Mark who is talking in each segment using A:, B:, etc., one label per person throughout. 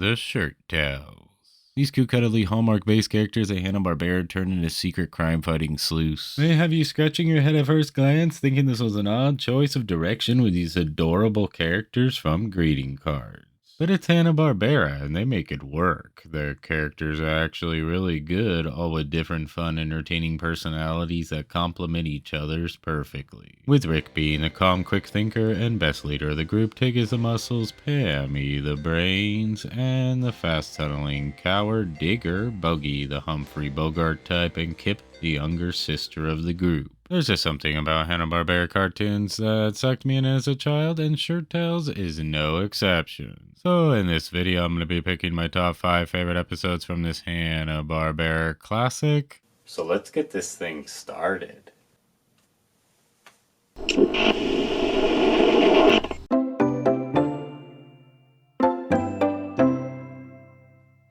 A: The Shirt Tales. These cute, cuddly Hallmark-based characters at Hanna Barbera turned into secret crime-fighting sleuths. May have you scratching your head at first glance, thinking this was an odd choice of direction with these adorable characters from greeting cards. But it's Hanna Barbera, and they make it work. Their characters are actually really good, all with different fun, entertaining personalities that complement each other's perfectly. With Rick being the calm, quick thinker and best leader of the group, Tig is the muscles, Pammy the brains, and the fast-tunneling coward Digger, Bogey the Humphrey Bogart type, and Kip the younger sister of the group. There's just something about Hanna-Barbera cartoons that sucked me in as a child, and Shirt Tales is no exception. So in this video, I'm going to be picking my top 5 favorite episodes from this Hanna-Barbera classic. So let's get this thing started.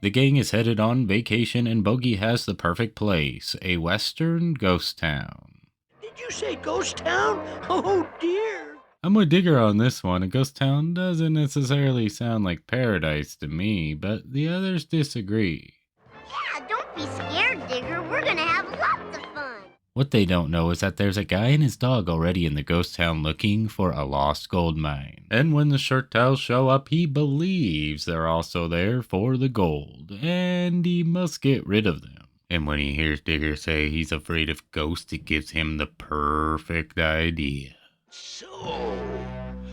A: The gang is headed on vacation and Bogey has the perfect place, a western ghost town.
B: Did you say ghost town? Oh dear.
A: I'm with Digger on this one. A ghost town doesn't necessarily sound like paradise to me, but the others disagree.
C: Yeah, don't be scared, Digger. We're gonna have lots of fun.
A: What they don't know is that there's a guy and his dog already in the ghost town looking for a lost gold mine. And when the Shirt Tales show up, he believes they're also there for the gold, and he must get rid of them. And when he hears Digger say he's afraid of ghosts, it gives him the perfect idea.
B: So,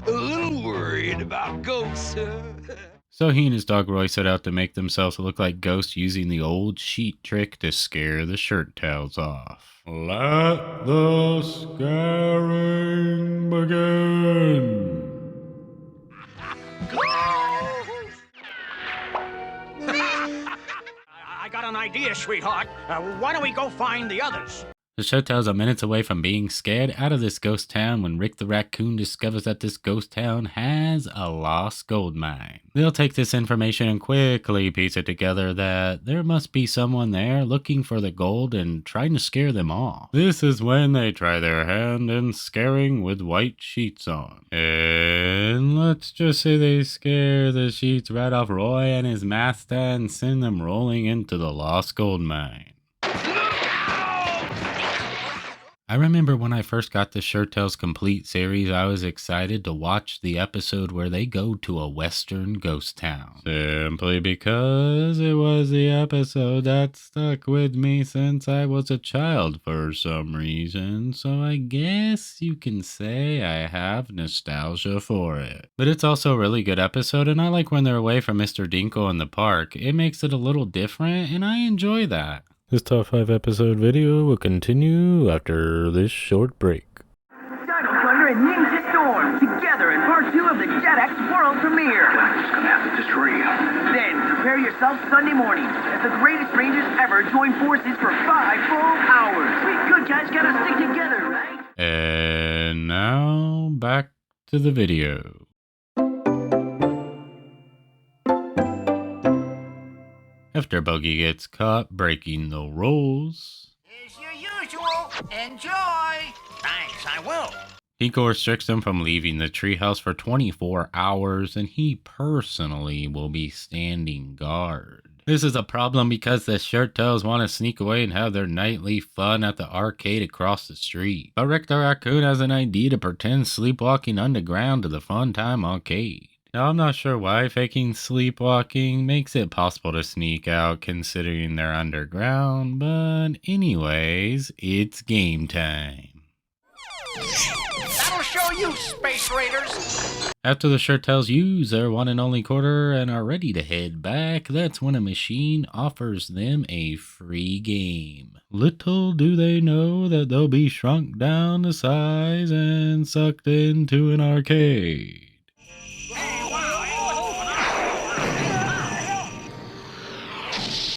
B: a little worried about ghosts, huh?
A: So he and his dog Roy set out to make themselves look like ghosts using the old sheet trick to scare the Shirt Tales off. Let the scaring begin.
D: I got an idea, sweetheart. Why don't we go find the others?
A: The Shirt Tales are minutes away from being scared out of this ghost town when Rick the Raccoon discovers that this ghost town has a lost gold mine. They'll take this information and quickly piece it together that there must be someone there looking for the gold and trying to scare them off. This is when they try their hand in scaring with white sheets on. And let's just say they scare the sheets right off Roy and his master and send them rolling into the lost gold mine. I remember when I first got the Shirt Tales Complete series, I was excited to watch the episode where they go to a western ghost town. Simply because it was the episode that stuck with me since I was a child for some reason, so I guess you can say I have nostalgia for it. But it's also a really good episode, and I like when they're away from Mr. Dinkle in the park. It makes it a little different, and I enjoy that. This top 5 episode video will continue after this short break.
E: Dino Thunder and Ninja Storm together in part 2 of the JetX World Premiere.
F: It's gonna have to destroy you.
E: Then prepare yourself Sunday morning as the greatest Rangers ever join forces for 5 full hours. We good guys gotta stick together, right?
A: And now back to the video. After Bogey gets caught breaking the rules,
D: As your usual, enjoy. Thanks, I will.
A: Dinkle restricts him from leaving the treehouse for 24 hours, and he personally will be standing guard. This is a problem because the Shirt Tales want to sneak away and have their nightly fun at the arcade across the street. But Rick the Raccoon has an idea to pretend sleepwalking underground to the Fun Time Arcade. Now, I'm not sure why faking sleepwalking makes it possible to sneak out considering they're underground, but anyways, it's game time.
D: That'll show you, Space Raiders.
A: After the Shirt Tales use their one and only quarter and are ready to head back, that's when a machine offers them a free game. Little do they know that they'll be shrunk down to size and sucked into an arcade.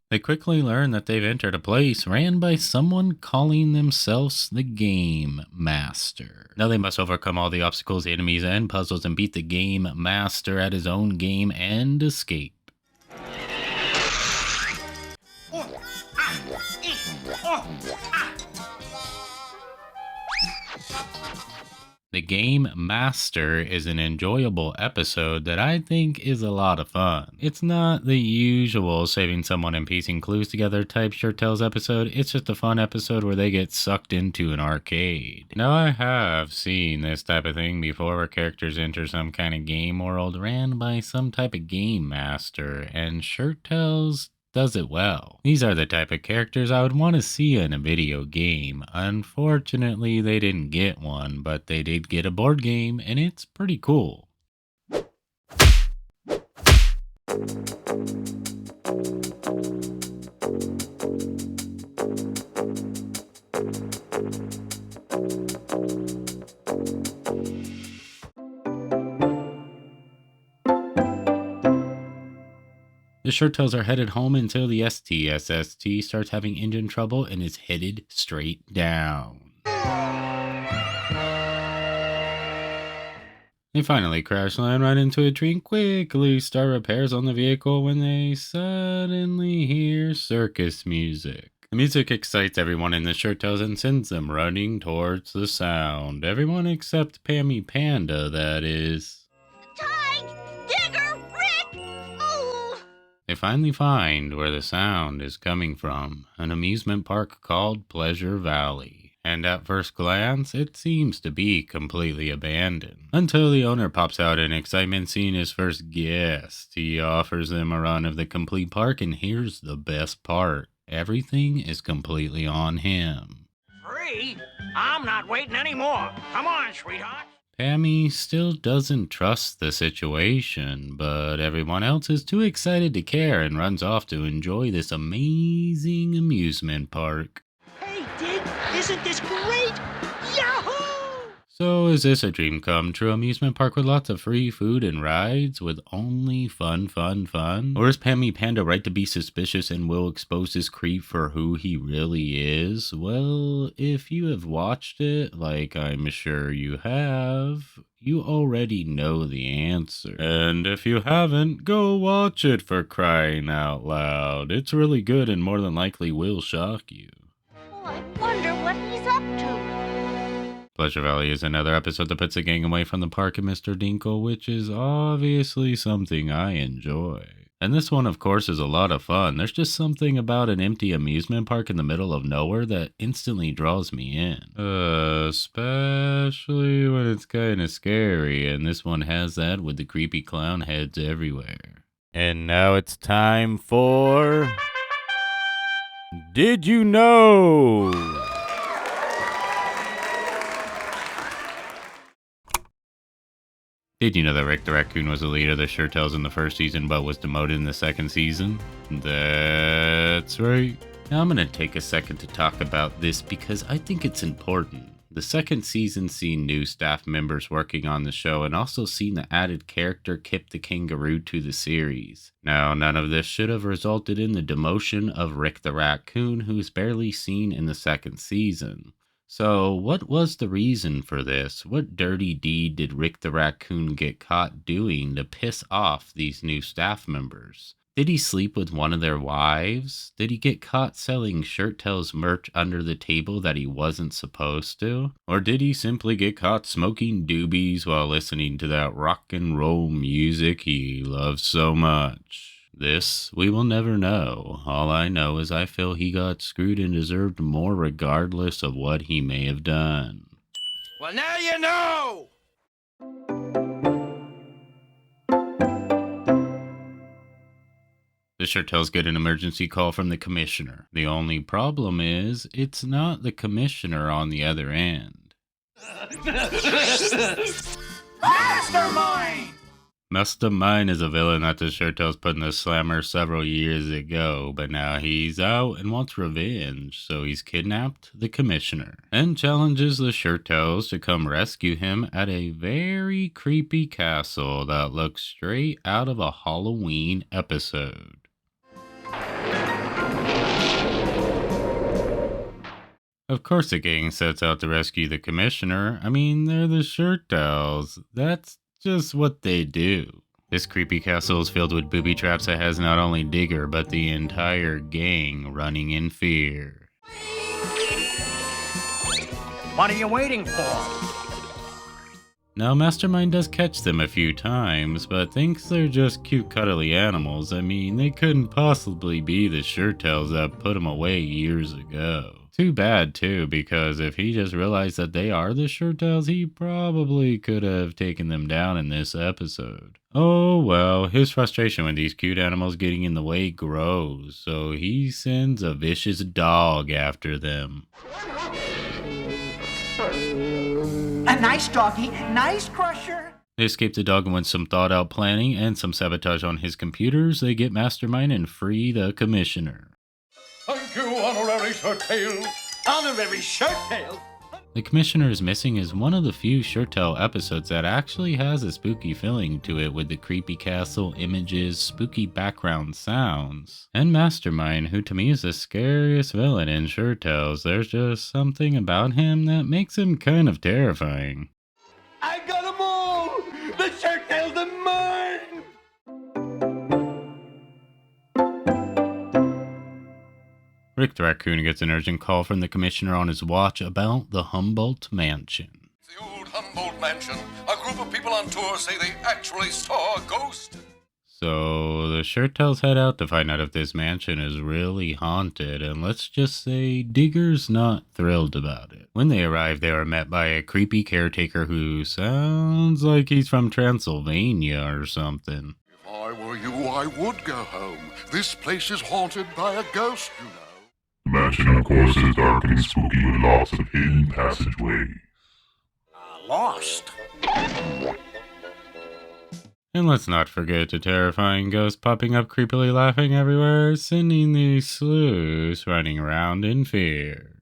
A: They quickly learn that they've entered a place ran by someone calling themselves the Game Master. Now they must overcome all the obstacles, enemies, and puzzles and beat the Game Master at his own game and escape. The Game Master is an enjoyable episode that I think is a lot of fun. It's not the usual saving someone and piecing clues together type Shirt Tales episode, it's just a fun episode where they get sucked into an arcade. Now I have seen this type of thing before where characters enter some kind of game world ran by some type of game master, and Shirt Tales does it well. These are the type of characters I would want to see in a video game. Unfortunately, they didn't get one, but they did get a board game, and it's pretty cool. The Shirt Tails are headed home until the STSST starts having engine trouble and is headed straight down. They finally crash land right into a tree and quickly start repairs on the vehicle when they suddenly hear circus music. The music excites everyone in the Shirt Tails and sends them running towards the sound. Everyone except Pammy Panda, that is.
C: Tig! Digger! Rick! Oh!
A: They finally find where the sound is coming from, an amusement park called Pleasure Valley. And at first glance, it seems to be completely abandoned. Until the owner pops out in excitement seeing his first guest. He offers them a run of the complete park, and here's the best part. Everything is completely on him.
D: Free? I'm not waiting anymore. Come on, sweetheart.
A: Pammy still doesn't trust the situation, but everyone else is too excited to care and runs off to enjoy this amazing amusement park.
D: Hey, Dig, isn't this great? Yahoo!
A: So is this a dream come true amusement park with lots of free food and rides with only fun? Or is Pammy Panda right to be suspicious and will expose this creep for who he really is? Well, if you have watched it, like I'm sure you have, you already know the answer. And if you haven't, go watch it for crying out loud. It's really good and more than likely will shock you.
C: Oh, I wonder what he's up to.
A: Pleasure Valley is another episode that puts the gang away from the park and Mr. Dinkle, which is obviously something I enjoy. And this one, of course, is a lot of fun. There's just something about an empty amusement park in the middle of nowhere that instantly draws me in. Especially when it's kind of scary, and this one has that with the creepy clown heads everywhere. And now it's time for... Did You Know? Did you know that Rick the Raccoon was the leader of the Shirt Tails in the first season but was demoted in the second season? That's right. Now I'm going to take a second to talk about this because I think it's important. The second season seen new staff members working on the show and also seen the added character Kip the Kangaroo to the series. Now, none of this should have resulted in the demotion of Rick the Raccoon, who's barely seen in the second season. So, what was the reason for this? What dirty deed did Rick the Raccoon get caught doing to piss off these new staff members? Did he sleep with one of their wives? Did he get caught selling Shirt Tails merch under the table that he wasn't supposed to? Or did he simply get caught smoking doobies while listening to that rock and roll music he loves so much? This we will never know. All I know is I feel he got screwed and deserved more regardless of what he may have done.
D: Well, now you know!
A: The Shirt Tails get an emergency call from the commissioner. The only problem is, it's not the commissioner on the other end.
D: Mastermind!
A: Mastermind is a villain that the Shirt Tails put in the slammer several years ago, but now he's out and wants revenge, so he's kidnapped the commissioner and challenges the Shirt Tails to come rescue him at a very creepy castle that looks straight out of a Halloween episode. Of course the gang sets out to rescue the commissioner. I mean, they're the Shirt Tails. That's just what they do. This creepy castle is filled with booby traps that has not only Digger, but the entire gang running in fear.
D: What are you waiting for?
A: Now, Mastermind does catch them a few times, but thinks they're just cute cuddly animals. I mean, they couldn't possibly be the Shirttails that put them away years ago. Too bad too, because if he just realized that they are the Shirttails, he probably could have taken them down in this episode. Oh well, his frustration with these cute animals getting in the way grows, so he sends a vicious dog after them.
D: A nice doggy, nice crusher.
A: They escape the dog, and with some thought out planning and some sabotage on his computers, they get Mastermind and free the commissioner.
F: Thank you, Honorary Shirttail.
D: Honorary Shirttail.
A: The Commissioner is Missing is one of the few Shirttail episodes that actually has a spooky feeling to it, with the creepy castle images, spooky background sounds, and Mastermind, who to me is the scariest villain in Shirttails. There's just something about him that makes him kind of terrifying.
D: I got 'em all. The Shirttails are mine.
A: Rick the Raccoon gets an urgent call from the Commissioner on his watch about the Humboldt Mansion.
F: The old Humboldt Mansion. A group of people on tour say they actually saw a ghost.
A: So the Shirttails head out to find out if this mansion is really haunted, and let's just say Digger's not thrilled about it. When they arrive, they are met by a creepy caretaker who sounds like he's from Transylvania or something.
F: If I were you, I would go home. This place is haunted by a ghost, you know.
G: The mansion, of course, is dark and spooky with lots of hidden passageways.
D: Lost.
A: And let's not forget the terrifying ghost popping up creepily laughing everywhere, sending these sleuths running around in fear.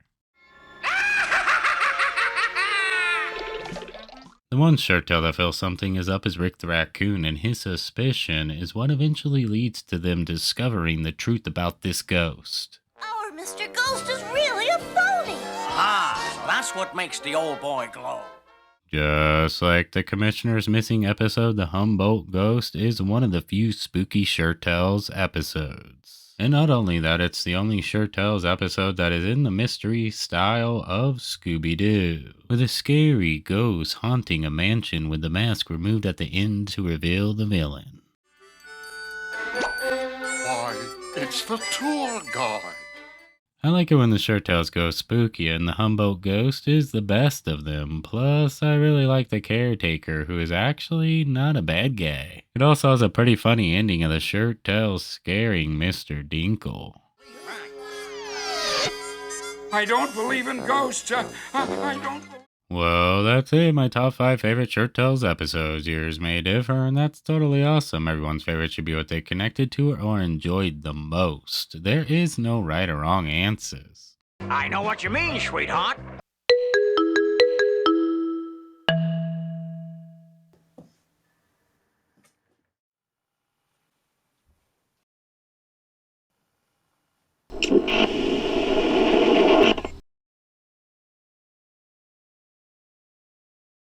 A: The one Shirttail that feels something is up is Rick the Raccoon, and his suspicion is what eventually leads to them discovering the truth about this ghost.
C: Our Mr. Ghost is really a phony.
D: Ah, so that's what makes the old boy glow.
A: Just like the Commissioner's Missing episode, the Humboldt Ghost is one of the few spooky Shirttails episodes. And not only that, it's the only Shirttails episode that is in the mystery style of Scooby-Doo, with a scary ghost haunting a mansion with the mask removed at the end to reveal the villain.
F: Why, it's the tour guide.
A: I like it when the Shirttails go spooky, and the Humboldt Ghost is the best of them. Plus, I really like the caretaker, who is actually not a bad guy. It also has a pretty funny ending of the Shirttails scaring Mr. Dinkle.
H: I don't believe in ghosts. I don't.
A: Well, that's it. My top 5 favorite Shirttails episodes. Yours may differ, and that's totally awesome. Everyone's favorite should be what they connected to or enjoyed the most. There is no right or wrong answers.
D: I know what you mean, sweetheart.